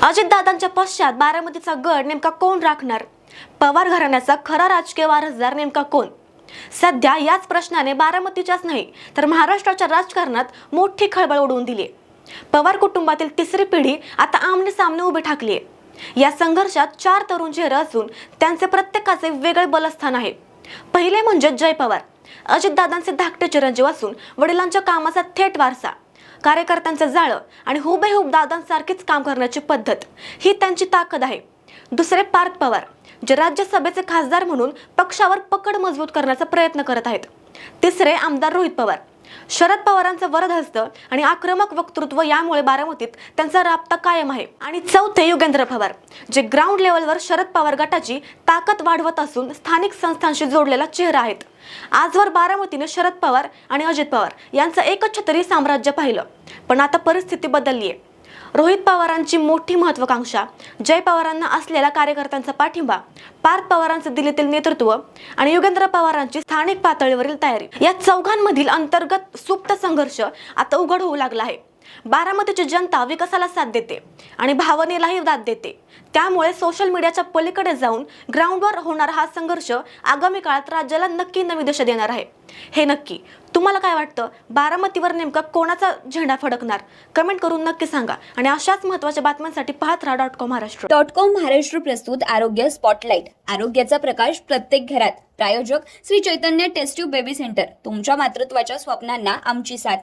अजितदादांच्या पश्चात बारामतीचा गड नेमका कोण राखणार? पवार घराण्याचा खरा राजकीय वारसदार नेमका कोण? सध्या याच प्रश्नाने बारामतीच्याच नाही तर महाराष्ट्राच्या राजकारणात मोठी खळबळ उडवून दिली. पवार कुटुंबातील तिसरी पिढी आता आमने सामने उभी ठाकली आहे. या संघर्षात 4 तरुण चेहरे असून त्यांचे प्रत्येकाचे वेगळे बलस्थान आहे. पहिले म्हणजे जय पवार. अजितदादांचे धाकटे चिरंजीव असून वडिलांच्या कामाचा थेट वारसा, कार्यकर्त्यांचं जाळं आणि हुबेहूब दादांसारखीच काम करण्याची पद्धत ही त्यांची ताकद आहे. दुसरे पार्थ पवार, जे राज्यसभेचे खासदार म्हणून पक्षावर पकड मजबूत करण्याचा प्रयत्न करत आहेत. तिसरे आमदार रोहित पवार, शरद पवारांचं वरदहस्त आणि आक्रमक वक्तृत्व यामुळे बारामतीत त्यांचा राबता कायम आहे. आणि चौथे युगेंद्र पवार, जे ग्राउंड लेवलवर शरद पवार गटाची ताकद वाढवत असून स्थानिक संस्थांशी जोडलेला चेहरा आहेत. आजवर बारामतीने शरद पवार आणि अजित पवार यांचं एकच छत्री साम्राज्य पाहिलं, पण आता परिस्थिती बदलली आहे. रोहित पवारांची मोठी महत्वाकांक्षा, जय पवारांना असलेला कार्यकर्त्यांचा पाठिंबा, पार्थ पवारांचे दिल्लीतील नेतृत्व आणि युगेंद्र पवारांची स्थानिक पातळीवरील तयारी, या चौघांमधील अंतर्गत सुप्त संघर्ष आता उघड होऊ लागला आहे. बारामतीची जनता विकासाला साथ देते आणि भावनेलाही दाद देते. त्यामुळे सोशल मीडियाच्या पलीकडे जाऊन ग्राउंडवर होणारा हा संघर्ष आगामी काळात राज्याला नक्की नवी दिशा देणार आहे. हे नक्की. तुम्हाला काय वाटतं? बारामतीवर नेमका कोणाचा झेंडा फडकणार? कमेंट करून नक्की सांगा. आणि अशाच महत्त्वाच्या बातम्यांसाठी पाहत राहा .com महाराष्ट्र. महाराष्ट्र प्रस्तुत आरोग्य स्पॉटलाइट. आरोग्याचा प्रकाश प्रत्येक घरात. प्रायोजक Shri Chaitanya taste tube baby centre. तुमच्या मातृत्वाच्या स्वप्नांना आमची साथ.